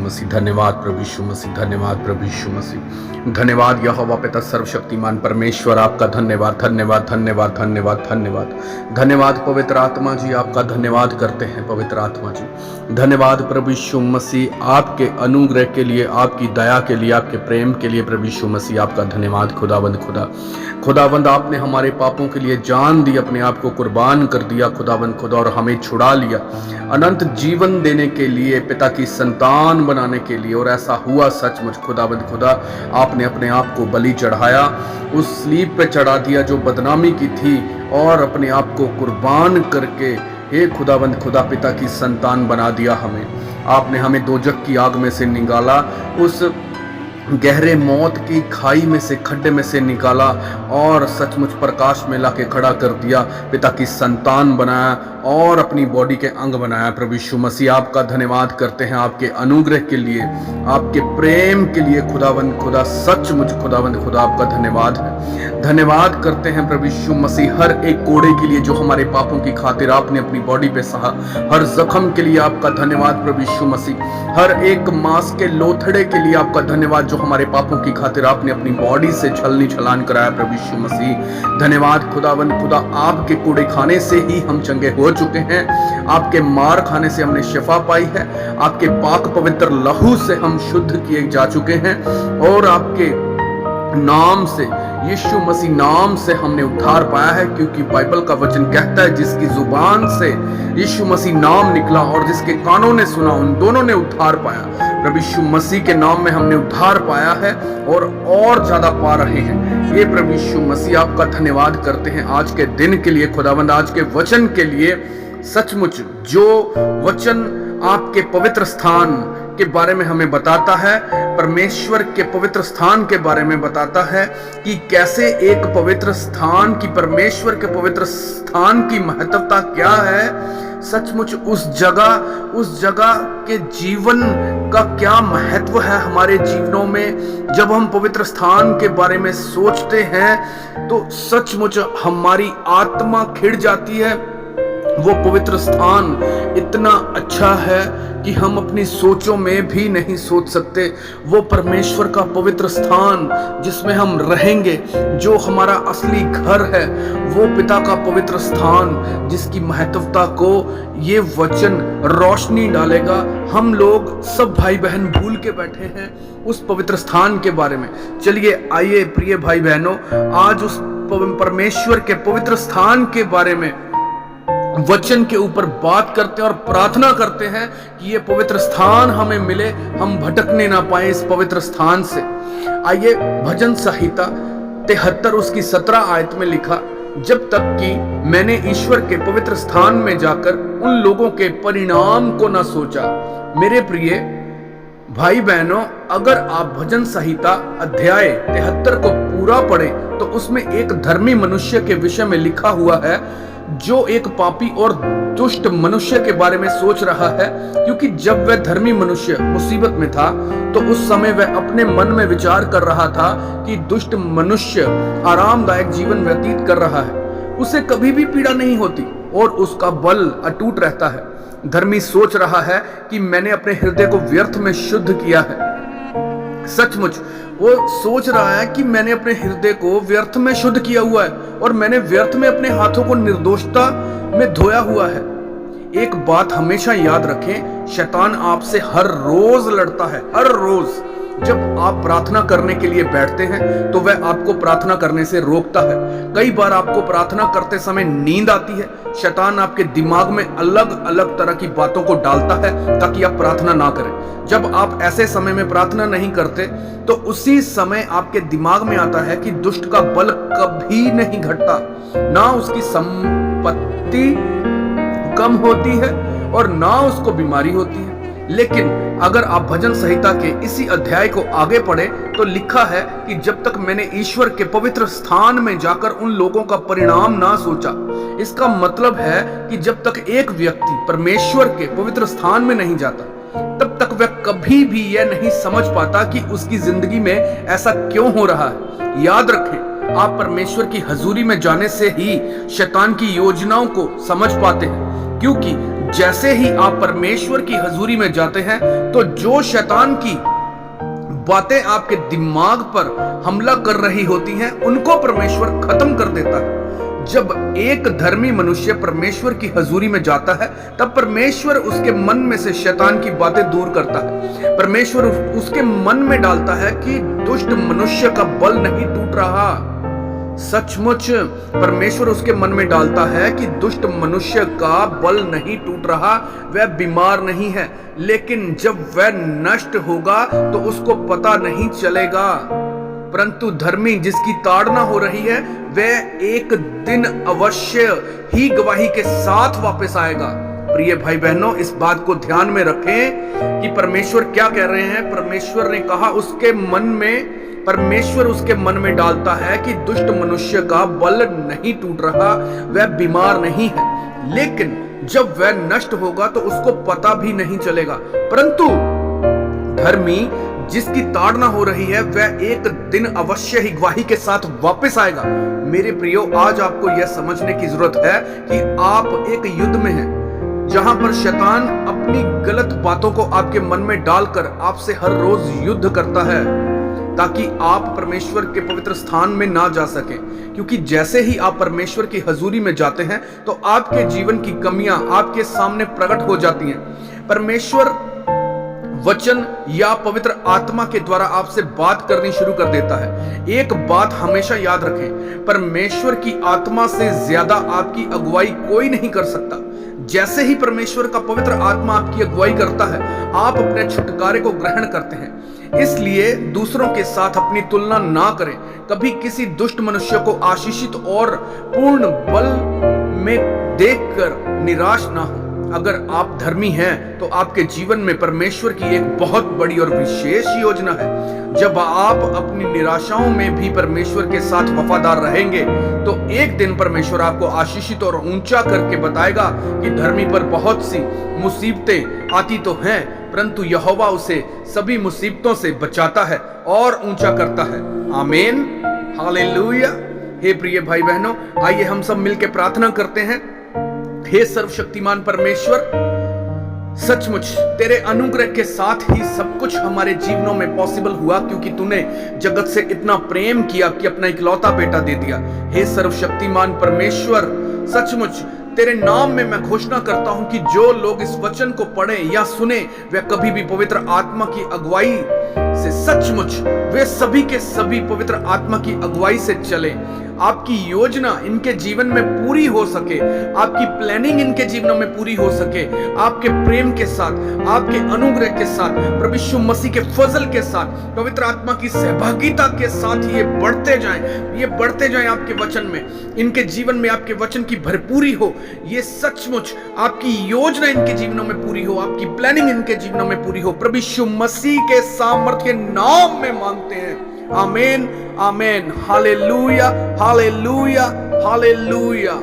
मसीह। धन्यवाद प्रभु यीशु मसीह, धन्यवाद प्रभु यीशु मसीह। धन्यवाद यहोवा पिता सर्वशक्तिमान परमेश्वर, आपका धन्यवाद धन्यवाद धन्यवाद धन्यवाद धन्यवाद धन्यवाद। पवित्र आत्मा जी आपका धन्यवाद करते हैं। पवित्र आत्मा जी धन्यवाद प्रभु यीशु मसीह, आपके अनुग्रह के लिए, आपकी दया के लिए, आपके प्रेम के लिए प्रभु यीशु मसीह आपका धन्यवाद। खुदावंद खुदावंद आपने हमारे पापों के लिए जान दी, अपने आप को कुर्बान कर दिया खुदावंद खुदा, और हमें छुड़ा लिया अनंत जीवन देने के लिए, पिता की संतान बनाने के लिए। और ऐसा हुआ सचमुच खुदावंद खुदा, आपने अपने आप को बलि चढ़ाया, उस स्लीब पे चढ़ा दिया जो बदनामी की थी, और अपने आप को कुर्बान करके हे खुदावंद खुदा पिता की संतान बना दिया हमें। आपने हमें दोजख की आग में से निकाला, उस गहरे मौत की खाई में से, खड्डे में से निकाला, और सचमुच प्रकाश में लाके खड़ा कर दिया, पिता की संतान बनाया और अपनी बॉडी के अंग बनाया। प्रभु यीशु मसीह आपका धन्यवाद करते हैं, आपके अनुग्रह के लिए, आपके प्रेम के लिए खुदावंद खुदा, सचमुच खुदावंद खुदा आपका धन्यवाद है। धन्यवाद करते हैं प्रभु यीशु मसीह, हर एक कोड़े के लिए जो हमारे पापों की खातिर आपने अपनी बॉडी पे सहा, हर जख्म के लिए आपका धन्यवाद प्रभु यीशु मसीह, हर एक मांस के लोथड़े के लिए आपका धन्यवाद जो हमारे पापों की खातिर आपने अपनी बॉडी से छलनी छलान कराया प्रभु यीशु मसीह। धन्यवाद खुदावंद खुदा, आपके कूड़े खाने से ही हम चंगे हो चुके हैं, आपके मार खाने से हमने शिफा पाई है, आपके पाक पवित्र लहू से हम शुद्ध किए जा चुके हैं, और आपके नाम से, यीशु मसीह नाम से हमने उद्धार पाया है। क्योंकि बाइबल का वचन कहता है, जिसकी जुबान से यीशु मसीह नाम निकला और जिसके कानों ने सुना, उन दोनों ने उद्धार पाया। प्रभु यीशु मसीह के नाम में हमने उद्धार पाया है, और ज्यादा पा रहे हैं। ये प्रभु यीशु मसीह आपका धन्यवाद करते हैं आज के दिन के लिए खुदावंद, आज के वचन के लिए। सचमुच जो वचन आपके पवित्र स्थान के बारे में हमें बताता है, परमेश्वर के पवित्र स्थान के बारे में बताता है कि कैसे एक पवित्र स्थान की, परमेश्वर के पवित्र स्थान की महत्वता क्या है। सचमुच उस जगह के जीवन का क्या महत्व है हमारे जीवनों में। जब हम पवित्र स्थान के बारे में सोचते हैं तो सचमुच हमारी आत्मा खिड़ जाती है। वो पवित्र स्थान इतना अच्छा है कि हम अपनी सोचों में भी नहीं सोच सकते। वो परमेश्वर का पवित्र स्थान जिसमें हम रहेंगे, जो हमारा असली घर है, वो पिता का पवित्र स्थान जिसकी महत्वता को ये वचन रोशनी डालेगा। हम लोग सब भाई बहन भूल के बैठे हैं उस पवित्र स्थान के बारे में। चलिए आइए प्रिय भाई बहनों, आज उस परमेश्वर के पवित्र स्थान के बारे में, वचन के ऊपर बात करते हैं और प्रार्थना करते हैं कि ये पवित्र स्थान हमें मिले, हम भटकने ना पाए इस पवित्र स्थान से। आइए, भजन संहिता 73 उसकी 17 आयत में लिखा, जब तक कि मैंने ईश्वर के पवित्र स्थान में जाकर उन लोगों के परिणाम को ना सोचा। मेरे प्रिय भाई बहनों, अगर आप भजन संहिता अध्याय 73 को पूरा पढ़े तो उसमें एक धर्मी मनुष्य के विषय में लिखा हुआ है, जो एक पापी और दुष्ट मनुष्य के बारे में सोच रहा है। क्योंकि जब वह धर्मी मनुष्य मुसीबत में था तो उस समय वह अपने मन में विचार कर रहा था कि दुष्ट मनुष्य आरामदायक जीवन व्यतीत कर रहा है, उसे कभी भी पीड़ा नहीं होती और उसका बल अटूट रहता है। धर्मी सोच रहा है कि मैंने अपने हृदय को व्यर्थ में शुद्ध किया है। सचमुच वो सोच रहा है कि मैंने अपने हृदय को व्यर्थ में शुद्ध किया हुआ है, और मैंने व्यर्थ में अपने हाथों को निर्दोषता में धोया हुआ है। एक बात हमेशा याद रखें, शैतान आपसे हर रोज लड़ता है, हर रोज। जब आप प्रार्थना करने के लिए बैठते हैं तो वह आपको प्रार्थना करने से रोकता है। कई बार आपको प्रार्थना करते समय नींद आती है। शैतान आपके दिमाग में अलग अलग तरह की बातों को डालता है ताकि आप प्रार्थना ना करें। जब आप ऐसे समय में प्रार्थना नहीं करते तो उसी समय आपके दिमाग में आता है कि दुष्ट का बल कभी नहीं घटता, ना उसकी संपत्ति कम होती है और ना उसको बीमारी होती है। लेकिन अगर आप भजन संहिता के इसी अध्याय को आगे पढ़े तो लिखा है कि जब तक मैंने ईश्वर के पवित्र स्थान में जाकर उन लोगों का परिणाम ना सोचा। इसका मतलब है कि जब तक एक व्यक्ति परमेश्वर के पवित्र स्थान में नहीं जाता तब तक वह कभी भी यह नहीं समझ पाता कि उसकी जिंदगी में ऐसा क्यों हो रहा है। याद रखें, आप परमेश्वर की हजूरी में जाने से ही शैतान की योजनाओं को समझ पाते हैं, क्योंकि जैसे ही आप परमेश्वर की हजूरी में जाते हैं तो जो शैतान की बातें आपके दिमाग पर हमला कर रही होती हैं उनको परमेश्वर खत्म कर देता है। जब एक धर्मी मनुष्य परमेश्वर की हजूरी में जाता है तब परमेश्वर उसके मन में से शैतान की बातें दूर करता है। परमेश्वर उसके मन में डालता है कि दुष्ट मनुष्य का बल नहीं टूट रहा। सचमुच परमेश्वर उसके मन में डालता है कि दुष्ट मनुष्य का बल नहीं टूट रहा, वह बीमार नहीं है, लेकिन जब वह नष्ट होगा तो उसको पता नहीं चलेगा। परंतु धर्मी जिसकी ताड़ना हो रही है वह एक दिन अवश्य ही गवाही के साथ वापस आएगा। प्रिय भाई बहनों, इस बात को ध्यान में रखें कि परमेश्वर क्या कह रहे हैं। परमेश्वर ने कहा परमेश्वर उसके मन में डालता है कि दुष्ट मनुष्य का बल नहीं टूट रहा, वह बीमार नहीं है, लेकिन जब वह नष्ट होगा तो उसको पता भी नहीं चलेगा। परंतु धर्मी जिसकी ताड़ना हो रही है वह एक दिन अवश्य ही गवाही के साथ वापस आएगा। मेरे प्रियो, आज आपको यह समझने की जरूरत है कि आप एक युद्ध में हैं, जहां पर शैतान अपनी गलत बातों को आपके मन में डालकर आपसे हर रोज युद्ध करता है ताकि आप परमेश्वर के पवित्र स्थान में ना जा सकें। क्योंकि जैसे ही आप परमेश्वर की हजूरी में जाते हैं तो आपके जीवन की कमियां आपके सामने प्रकट हो जाती हैं। परमेश्वर वचन या पवित्र आत्मा के द्वारा आपसे बात करनी शुरू कर देता है। एक बात हमेशा याद रखें, परमेश्वर की आत्मा से ज्यादा आपकी अगुवाई कोई नहीं कर सकता। जैसे ही परमेश्वर का पवित्र आत्मा आपकी अगुवाई करता है आप अपने छुटकारे को ग्रहण करते हैं। इसलिए दूसरों के साथ अपनी तुलना ना करें। कभी किसी दुष्ट मनुष्य को आशीषित और पूर्ण बल में देखकर निराश ना हो। अगर आप धर्मी हैं तो आपके जीवन में परमेश्वर की एक बहुत बड़ी और विशेष योजना है। जब आप अपनी निराशाओं में भी परमेश्वर के साथ वफादार रहेंगे तो एक दिन परमेश्वर आपको आशीषित और ऊंचा करके बताएगा कि धर्मी पर बहुत सी मुसीबतें आती तो हैं, परंतु यहोवा उसे सभी मुसीबतों से बचाता है और ऊंचा करता है। आमीन, हालेलुया। हे प्रिय भाई बहनों, आइए हम सब मिलकर प्रार्थना करते हैं। हे सर्वशक्तिमान परमेश्वर, सचमुच तेरे अनुग्रह के साथ ही सब कुछ हमारे जीवनों में पॉसिबल हुआ, क्योंकि तूने जगत से इतना प्रेम किया कि अपना इकलौता बेटा दे दिया। हे सर्वशक्तिमान परमेश्वर, सचमुच तेरे नाम में मैं घोषणा करता हूं कि जो लोग इस वचन को पढ़ें या सुने वे कभी भी पवित्र आत्मा की अगुवाई से, सचमुच वे सभी के सभी पवित्र आत्मा की अगुवाई से चले। आपकी योजना इनके जीवन में पूरी हो सके, आपकी प्लानिंग इनके जीवनों में पूरी हो सके। आपके प्रेम के साथ, आपके अनुग्रह के साथ, प्रभु यीशु मसीह के फजल के साथ, पवित्र आत्मा की सहभागिता के साथ ये बढ़ते जाएं आपके वचन में। इनके जीवन में आपके वचन की भरपूरी हो। ये सचमुच आपकी योजना इनके जीवनों में पूरी हो, आपकी प्लानिंग इनके जीवनों में पूरी हो। प्रभु यीशु मसीह के सामर्थ्य के नाम में मांगते हैं। आमीन, आमीन, हालेलुया, हालेलुया, हालेलुया।